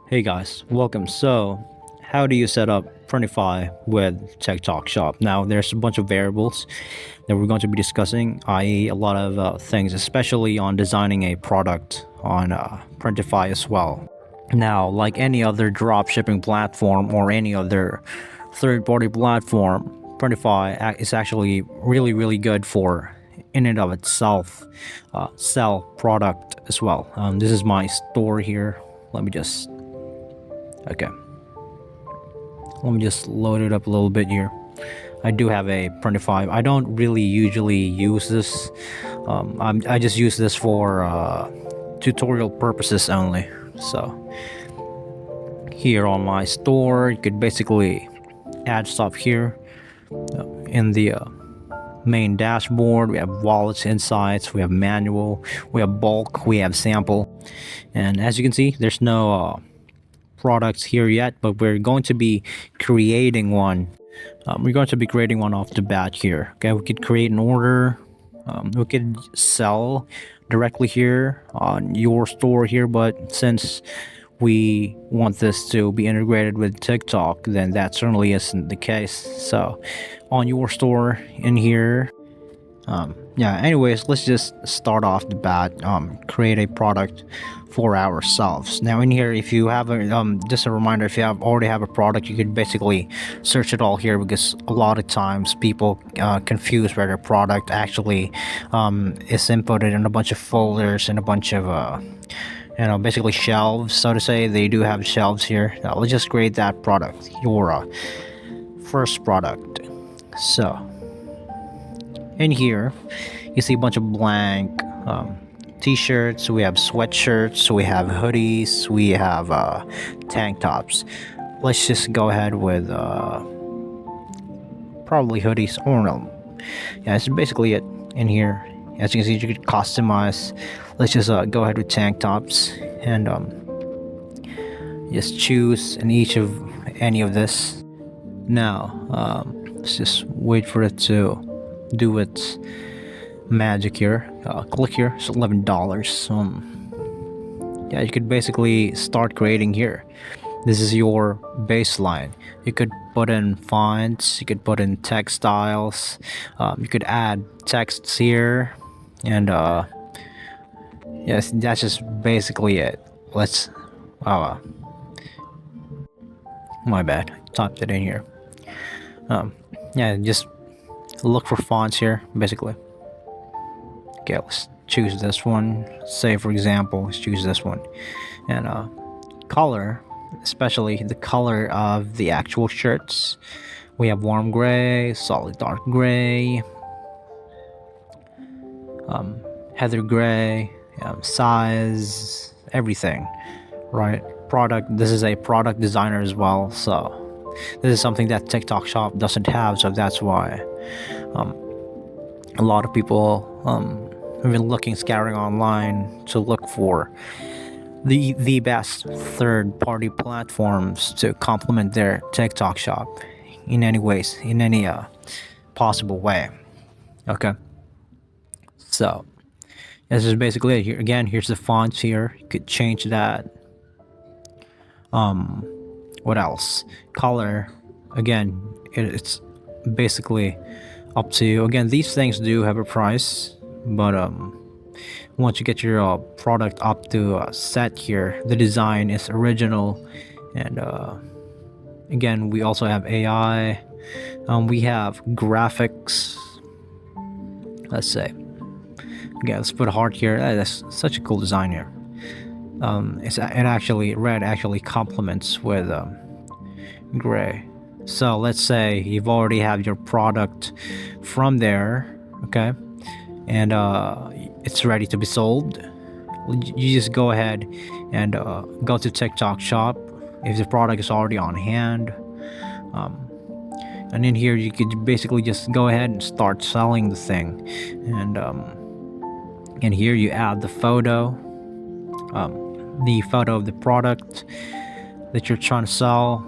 Hey guys, welcome. So, how do you set up Printify with TikTok Shop? Now, there's a bunch of variables that we're going to be discussing, i.e., a lot of things, especially on designing a product on Printify as well. Now, like any other drop shipping platform or any other third party platform, Printify is actually really, really good for in and of itself sell product as well. This is my store here. Let me just Okay. Let me just load it up a little bit here. I do have a Printify. I don't really usually use this. I just use this for tutorial purposes only. So here on my store, you could basically add stuff here in the main dashboard. We have wallets, insights, we have manual, we have bulk, we have sample. And as you can see, there's no products here yet, but we're going to be creating one. We're going to be creating one off the bat here. Okay, we could create an order. We could sell directly here on your store here, but since we want this to be integrated with TikTok, then that certainly isn't the case. So on your store in here, yeah, anyways, let's just start off the bat, create a product for ourselves. Now in here, if you have a just a reminder, if you already have a product, you could basically search it all here, because a lot of times people confuse where their product actually is inputted in a bunch of folders and a bunch of basically shelves, so to say. They do have shelves here. Now let's just create that product, your first product. So in here, you see a bunch of blank t-shirts, we have sweatshirts, we have hoodies, we have tank tops. Let's just go ahead with probably hoodies, or no. Yeah, that's basically it in here. As you can see, you could customize. Let's just go ahead with tank tops and just choose in each of any of this. Now, let's just wait for it to do its magic here. Click here. It's $11. Yeah, you could basically start creating here. This is your baseline. You could put in fonts, you could put in text styles, you could add texts here, and yes, that's just basically it. Let's my bad, typed it in here. Yeah, just look for fonts here, basically. Okay, let's choose this one. Say, for example, let's choose this one. And color, especially the color of the actual shirts. We have warm gray, solid dark gray, heather gray, size, everything, right? Product, this is a product designer as well, so this is something that TikTok Shop doesn't have, so that's why a lot of people have been looking, scouring online to look for the best third-party platforms to complement their TikTok Shop in any ways, in any possible way. Okay, so this is basically it. Here again, here's the fonts here. You could change that. What else? Color, again, it's basically up to you. Again, these things do have a price, but once you get your product up to set here, the design is original. And again, we also have AI. We have graphics. Let's say, okay, let's put a heart here. That's such a cool design here. Red actually complements with gray. So let's say you've already have your product from there, okay, and it's ready to be sold. You just go ahead and go to TikTok Shop if the product is already on hand, and in here you could basically just go ahead and start selling the thing. And in here you add the photo of the product that you're trying to sell.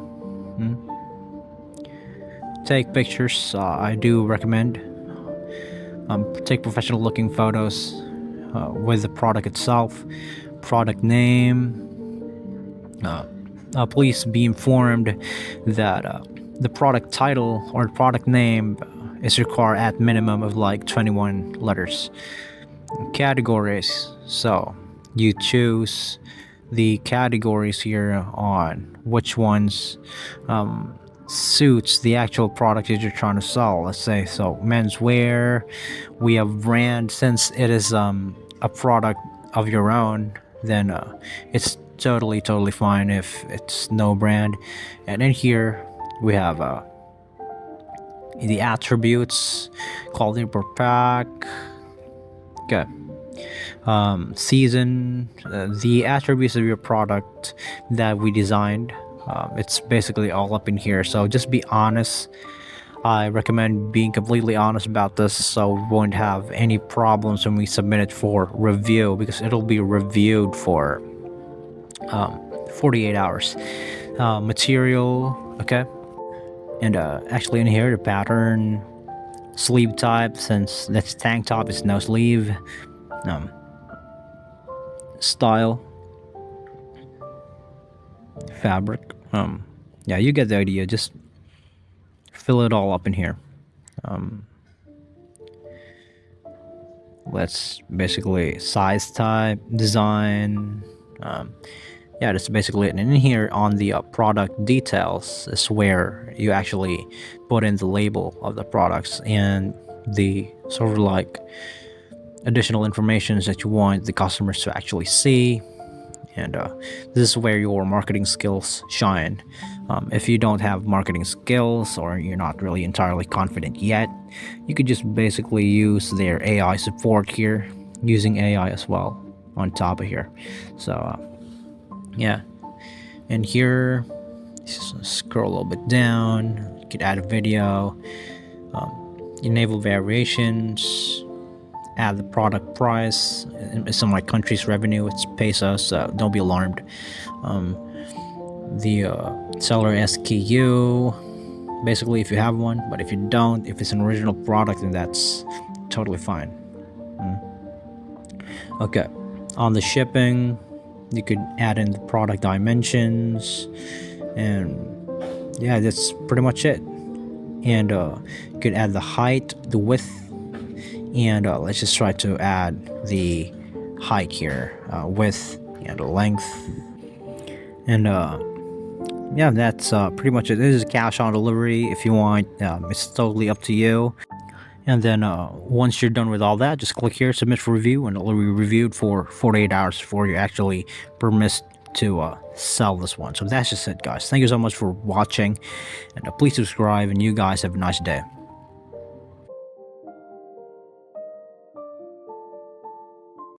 Take pictures. I do recommend take professional looking photos with the product itself. product name. Please be informed that the product title or product name is required at minimum of like 21 letters. Categories, so you choose the categories here on which ones suits the actual product that you're trying to sell. Let's say so menswear, we have brand. Since it is a product of your own, then it's totally fine if it's no brand. And in here we have the attributes, quality per pack. Okay. Season, the attributes of your product that we designed. It's basically all up in here, so just be honest. I recommend being completely honest about this, so we won't have any problems when we submit it for review, because it'll be reviewed for 48 hours. Material, okay, and actually in here the pattern, sleeve type, since that's tank top, it's no sleeve. Style, fabric, yeah, you get the idea. Just fill it all up in here. Let's basically size type, design, yeah, that's basically it. And in here on the product details is where you actually put in the label of the products and the sort of like additional information that you want the customers to actually see. And this is where your marketing skills shine. If you don't have marketing skills, or you're not really entirely confident yet, you could just basically use their AI support here, using AI as well on top of here. So yeah, and here just scroll a little bit down, you could add a video, enable variations, add the product price. In some of my country's revenue, it's pesos, so don't be alarmed. The seller SKU, basically if you have one, but if you don't, if it's an original product, then that's totally fine. Okay, on the shipping, you could add in the product dimensions, and yeah, that's pretty much it. And you could add the height, the width, and let's just try to add the height here, width and length. And yeah, that's pretty much it. This is cash on delivery. If you want, it's totally up to you. And then once you're done with all that, just click here, submit for review, and it'll be reviewed for 48 hours before you actually permit to sell this one. So that's just it, guys. Thank you so much for watching, and please subscribe, and you guys have a nice day.